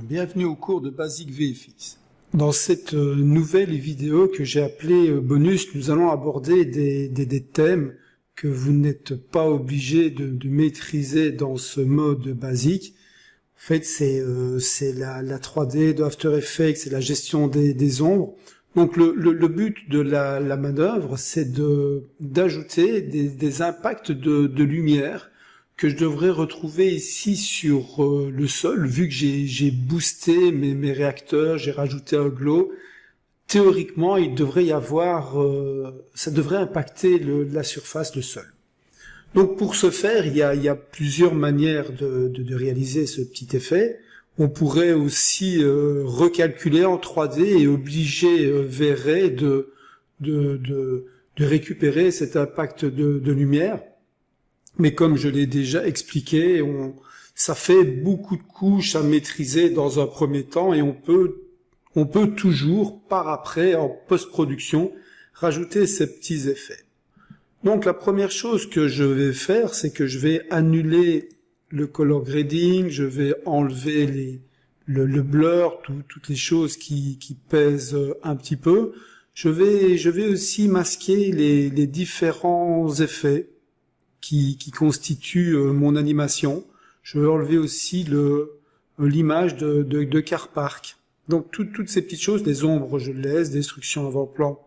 Bienvenue au cours de Basic VFX. Dans cette nouvelle vidéo que j'ai appelée bonus, nous allons aborder des thèmes que vous n'êtes pas obligé de maîtriser dans ce mode basique. En fait, c'est la 3D de After Effects, c'est la gestion des ombres. Donc le but de la manœuvre, c'est d'ajouter des impacts de lumière que je devrais retrouver ici sur le sol, vu que j'ai boosté mes réacteurs, j'ai rajouté un glow. Théoriquement, il devrait y avoir, ça devrait impacter la surface, le sol. Donc pour ce faire, il y a plusieurs manières de réaliser ce petit effet. On pourrait aussi recalculer en 3D et obliger V-Ray de récupérer cet impact de lumière. Mais comme je l'ai déjà expliqué, ça fait beaucoup de couches à maîtriser dans un premier temps et on peut toujours, par après, en post-production, rajouter ces petits effets. Donc la première chose que je vais faire, c'est que je vais annuler le color grading, je vais enlever le blur, toutes les choses qui pèsent un petit peu. Je vais aussi masquer les différents effets qui constitue mon animation. Je vais enlever aussi l'image de car park. Donc toutes ces petites choses, les ombres je laisse, destruction avant-plan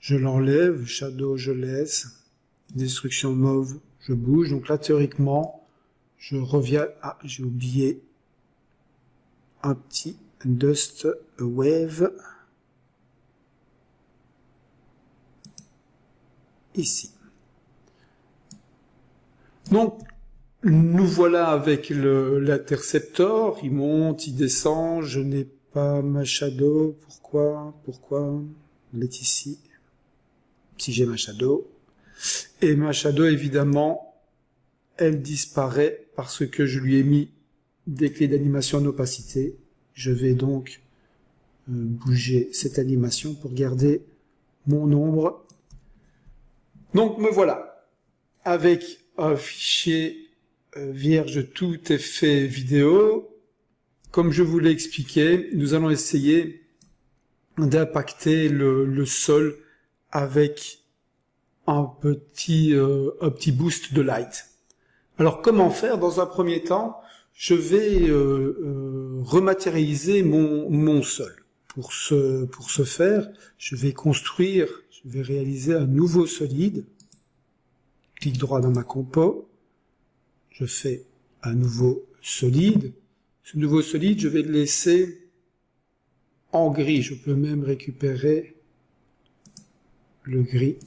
je l'enlève, shadow je laisse, destruction mauve je bouge. Donc là théoriquement je reviens, j'ai oublié un petit dust wave ici. Donc, nous voilà avec l'interceptor, il monte, il descend, je n'ai pas ma shadow, pourquoi elle est ici, si j'ai ma shadow, et ma shadow évidemment, elle disparaît parce que je lui ai mis des clés d'animation en opacité, je vais donc bouger cette animation pour garder mon ombre. Donc me voilà, avec un fichier vierge tout effet vidéo. Comme je vous l'ai expliqué, nous allons essayer d'impacter le sol avec un petit boost de light. Alors comment faire? Dans un premier temps, je vais rematérialiser mon sol. Pour ce faire, je vais réaliser un nouveau solide. Clic droit dans ma compo, je fais un nouveau solide. Ce nouveau solide, je vais le laisser en gris. Je peux même récupérer le gris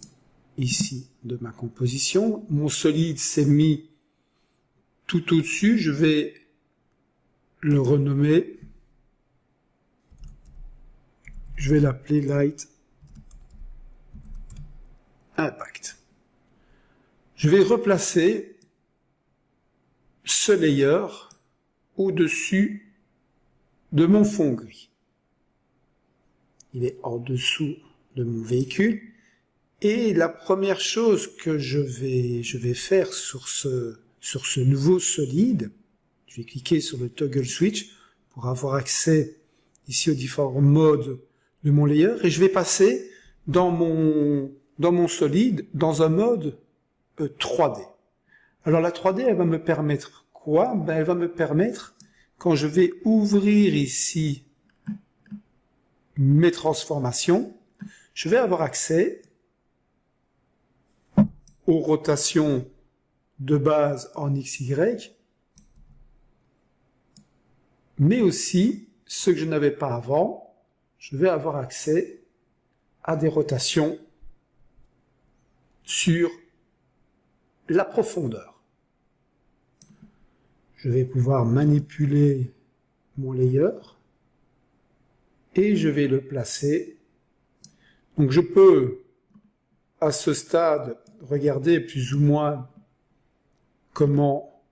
ici de ma composition. Mon solide s'est mis tout au-dessus. Je vais le renommer. Je vais l'appeler Light Impact. Je vais replacer ce layer au-dessus de mon fond gris. Il est en dessous de mon véhicule. Et la première chose que je vais faire sur ce nouveau solide, je vais cliquer sur le toggle switch pour avoir accès ici aux différents modes de mon layer. Et je vais passer dans mon solide dans un mode 3D. Alors la 3D, elle va me permettre quoi? Elle va me permettre, quand je vais ouvrir ici mes transformations, je vais avoir accès aux rotations de base en XY, mais aussi, ce que je n'avais pas avant, je vais avoir accès à des rotations sur la profondeur. Je vais pouvoir manipuler mon layer et je vais le placer. Donc je peux, à ce stade, regarder plus ou moins comment,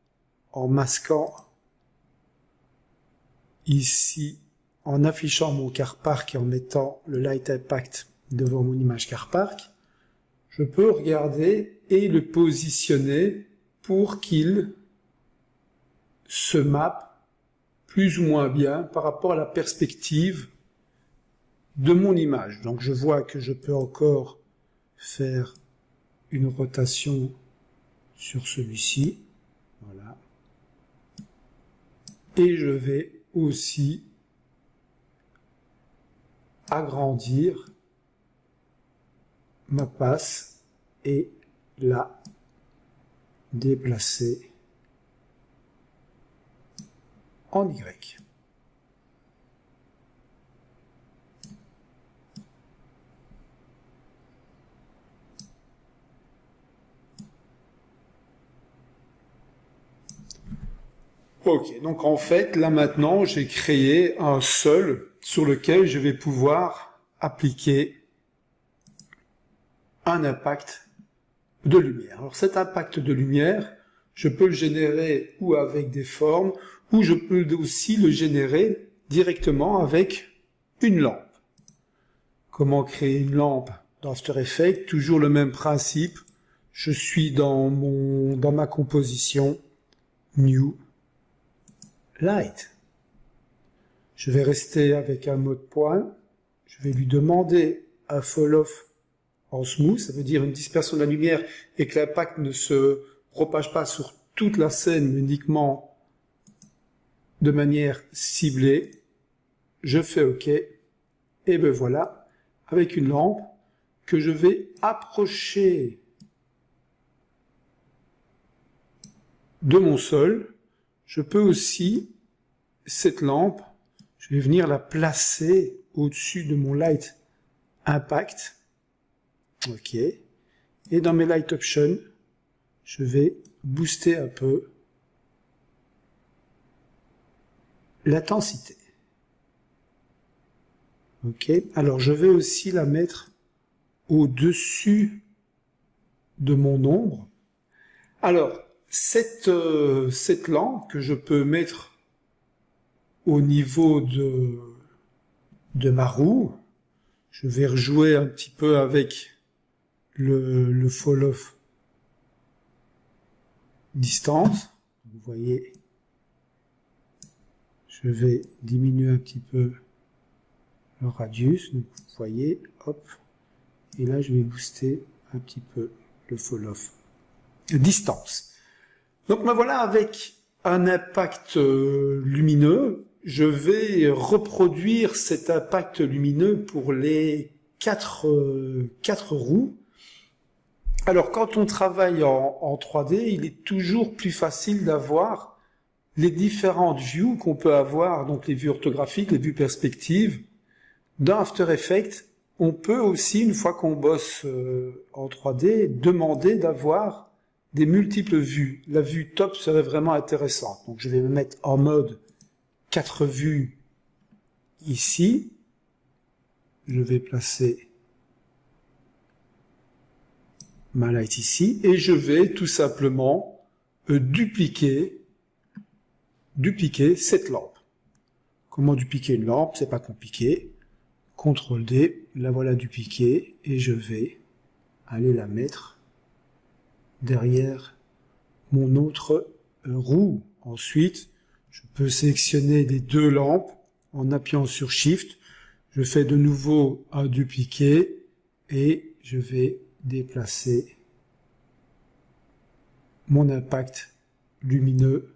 en masquant ici, en affichant mon car park et en mettant le light impact devant mon image car park, je peux regarder et le positionner pour qu'il se mappe plus ou moins bien par rapport à la perspective de mon image. Donc je vois que je peux encore faire une rotation sur celui-ci. Voilà. Et je vais aussi agrandir ma passe et la déplacer en Y. Ok, donc en fait, là maintenant, j'ai créé un sol sur lequel je vais pouvoir appliquer un impact de lumière. Alors cet impact de lumière, je peux le générer ou avec des formes, ou je peux aussi le générer directement avec une lampe. Comment créer une lampe dans After Effects? Toujours le même principe. Je suis dans ma composition New Light. Je vais rester avec un mode point. Je vais lui demander un fall off en smooth, ça veut dire une dispersion de la lumière et que l'impact ne se propage pas sur toute la scène, mais uniquement de manière ciblée. Je fais OK. Et ben voilà, avec une lampe que je vais approcher de mon sol. Je peux aussi, cette lampe, je vais venir la placer au-dessus de mon light impact. OK. Et dans mes light options, je vais booster un peu l'intensité. OK. Alors je vais aussi la mettre au-dessus de mon ombre. Alors, cette lampe que je peux mettre au niveau de ma roue, je vais rejouer un petit peu avec le fall off distance. Vous voyez, je vais diminuer un petit peu le radius. Donc vous voyez, hop, et là je vais booster un petit peu le fall off distance. Donc me voilà avec un impact lumineux. Je vais reproduire cet impact lumineux pour les quatre roues. Alors quand on travaille en 3D, il est toujours plus facile d'avoir les différentes views qu'on peut avoir, donc les vues orthographiques, les vues perspectives. Dans After Effects, on peut aussi, une fois qu'on bosse en 3D, demander d'avoir des multiples vues. La vue top serait vraiment intéressante. Donc je vais me mettre en mode 4 vues ici. Je vais placer ma light ici et je vais tout simplement dupliquer cette lampe. Comment dupliquer une lampe? C'est pas compliqué. CTRL D, la voilà dupliquée et je vais aller la mettre derrière mon autre roue. Ensuite, je peux sélectionner les deux lampes en appuyant sur Shift. Je fais de nouveau un dupliqué et je vais déplacer mon impact lumineux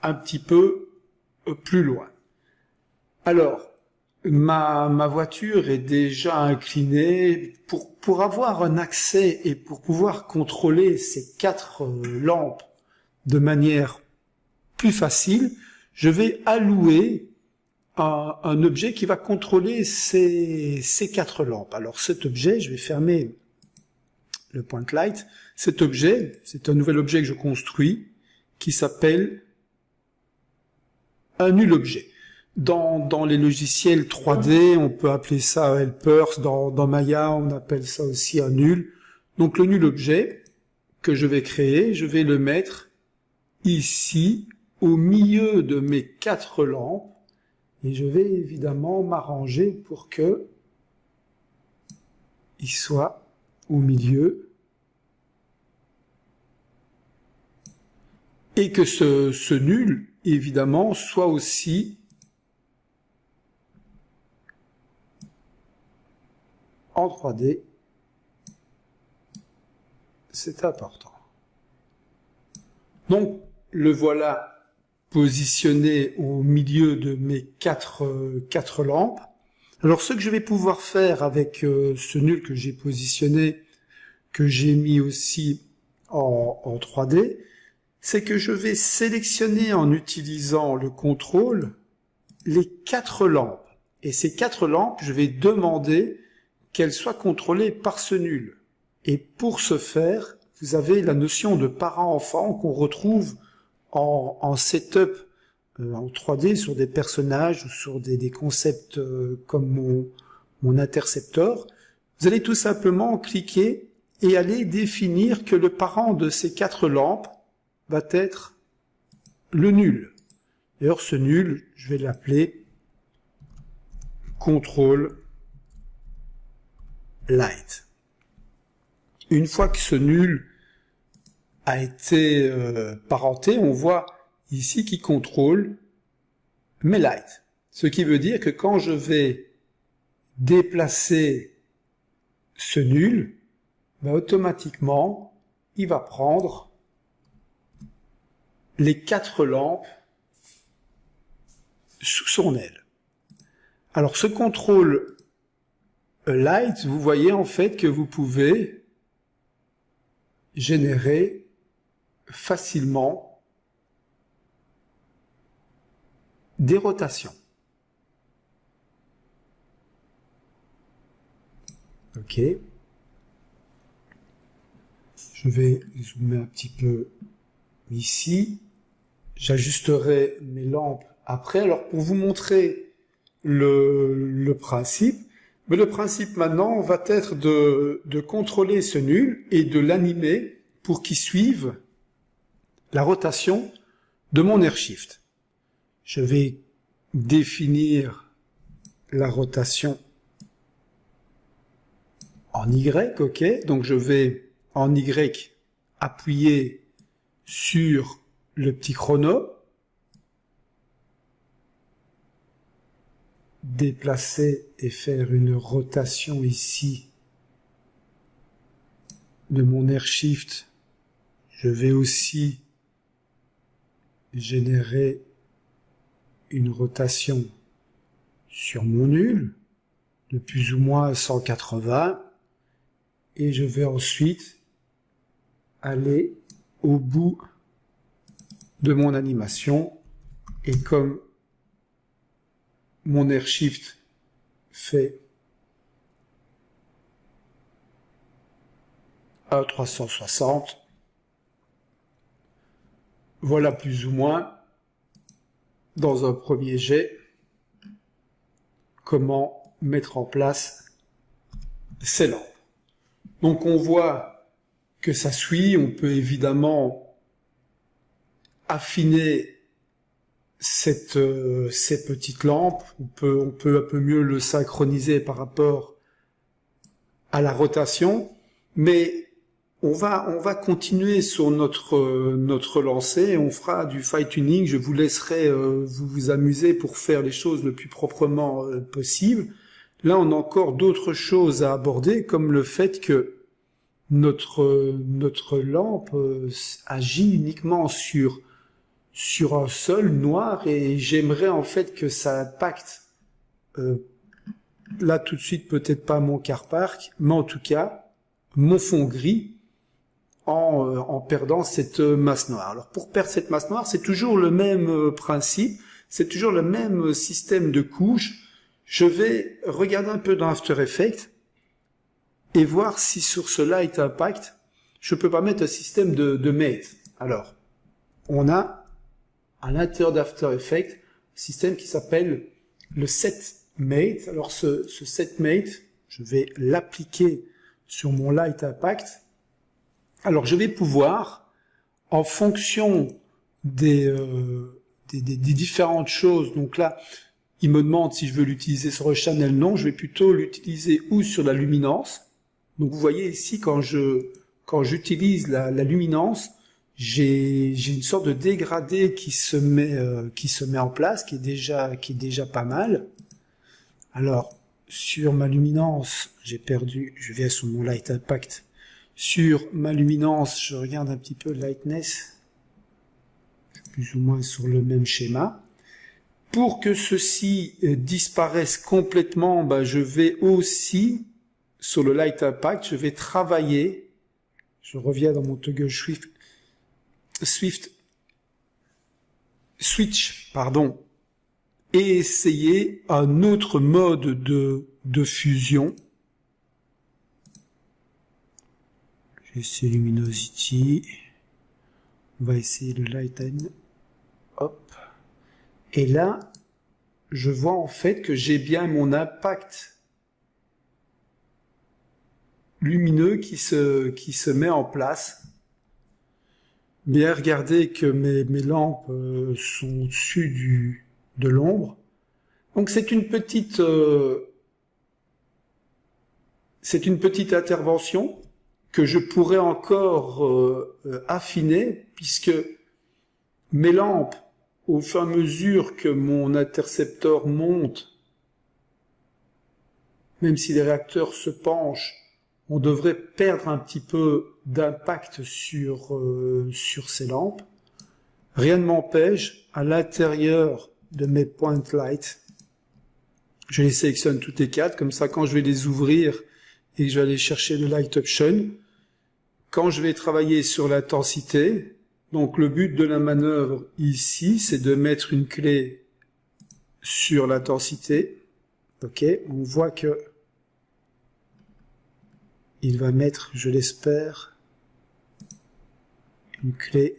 un petit peu plus loin. Alors, ma voiture est déjà inclinée. Pour avoir un accès et pour pouvoir contrôler ces 4 lampes de manière plus facile, je vais allouer un objet qui va contrôler ces 4 lampes. Alors cet objet, je vais fermer le point light. Cet objet, c'est un nouvel objet que je construis qui s'appelle un nul objet. Dans les logiciels 3D, on peut appeler ça helpers. Dans Maya, on appelle ça aussi un nul. Donc le nul objet que je vais créer, je vais le mettre ici, au milieu de mes 4 lampes. Et je vais évidemment m'arranger pour que il soit au milieu. Et que ce nul évidemment, soit aussi en 3D. C'est important. Donc, le voilà positionné au milieu de mes quatre lampes. Alors, ce que je vais pouvoir faire avec ce nul que j'ai positionné, que j'ai mis aussi en 3D, c'est que je vais sélectionner en utilisant le contrôle les 4 lampes. Et ces 4 lampes, je vais demander qu'elles soient contrôlées par ce nul. Et pour ce faire, vous avez la notion de parent-enfant qu'on retrouve en setup en 3D sur des personnages ou sur des concepts comme mon interceptor. Vous allez tout simplement cliquer et aller définir que le parent de ces 4 lampes va être le nul. D'ailleurs, ce nul, je vais l'appeler contrôle light. Une fois que ce nul a été parenté, on voit ici qu'il contrôle mes lights. Ce qui veut dire que quand je vais déplacer ce nul, automatiquement, il va prendre les 4 lampes sous son aile. Alors ce contrôle light, vous voyez en fait que vous pouvez générer facilement des rotations. Ok. Je vais zoomer un petit peu ici. J'ajusterai mes lampes après. Alors pour vous montrer le principe, mais le principe maintenant va être de contrôler ce nul et de l'animer pour qu'il suive la rotation de mon airshift. Je vais définir la rotation en Y, ok. Donc je vais en Y appuyer sur le petit chrono, déplacer et faire une rotation ici de mon airshift. Je vais aussi générer une rotation sur mon nul de plus ou moins 180 et je vais ensuite aller au bout de mon animation et comme mon airshift fait à 360, voilà plus ou moins dans un premier jet comment mettre en place ces lampes. Donc on voit que ça suit, on peut évidemment affiner ces petites lampes, on peut un peu mieux le synchroniser par rapport à la rotation, mais on va continuer sur notre lancée, on fera du fine tuning, je vous laisserai vous amuser pour faire les choses le plus proprement possible. Là, on a encore d'autres choses à aborder, comme le fait que notre lampe agit uniquement sur un sol noir et j'aimerais en fait que ça impacte là tout de suite peut-être pas mon car park, mais en tout cas mon fond gris en perdant cette masse noire. Alors pour perdre cette masse noire, c'est toujours le même principe, c'est toujours le même système de couches. Je vais regarder un peu dans After Effects et voir si sur ce Light Impact, je peux pas mettre un système de mate. Alors, on a à l'intérieur d'After Effects un système qui s'appelle le Set Mate. Alors ce Set Mate, je vais l'appliquer sur mon Light Impact. Alors je vais pouvoir, en fonction des différentes choses, donc là, il me demande si je veux l'utiliser sur le channel, non, je vais plutôt l'utiliser ou sur la luminance. Donc vous voyez ici, quand j'utilise la luminance, j'ai une sorte de dégradé qui se met en place, qui est déjà pas mal. Alors, sur ma luminance, j'ai perdu, je vais sur mon light impact. Sur ma luminance, je regarde un petit peu lightness, plus ou moins sur le même schéma. Pour que ceci disparaisse complètement, je vais aussi, sur le light impact, je vais travailler, je reviens dans mon toggle switch, et essayer un autre mode de fusion. J'essaie luminosity, on va essayer le light time, hop. Et là, je vois en fait que j'ai bien mon impact lumineux qui se met en place. Bien regarder que mes lampes sont au-dessus de l'ombre. Donc c'est une petite intervention que je pourrais encore affiner, puisque mes lampes, au fur et à mesure que mon intercepteur monte, même si les réacteurs se penchent, on devrait perdre un petit peu d'impact sur ces lampes. Rien ne m'empêche, à l'intérieur de mes point light, je les sélectionne toutes les quatre, comme ça quand je vais les ouvrir et que je vais aller chercher le light option, quand je vais travailler sur l'intensité, donc le but de la manœuvre ici, c'est de mettre une clé sur l'intensité. Ok, on voit que il va mettre, je l'espère, une clé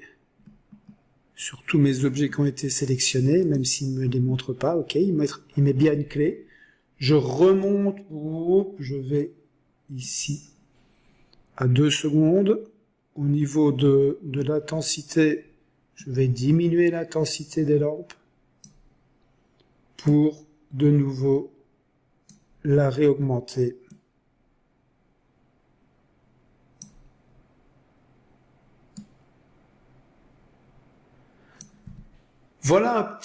sur tous mes objets qui ont été sélectionnés, même s'il ne me les montre pas. Ok, il met bien une clé. Je remonte, je vais ici à 2 secondes. Au niveau de l'intensité, je vais diminuer l'intensité des lampes pour de nouveau la réaugmenter. Voilà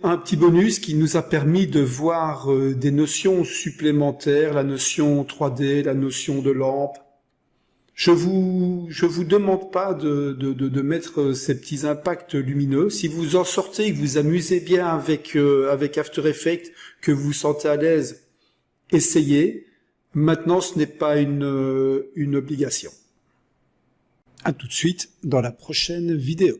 un petit bonus qui nous a permis de voir des notions supplémentaires, la notion 3D, la notion de lampe. Je vous demande pas de mettre ces petits impacts lumineux. Si vous en sortez, que vous amusez bien avec After Effects, que vous vous sentez à l'aise, essayez. Maintenant, ce n'est pas une obligation. À tout de suite dans la prochaine vidéo.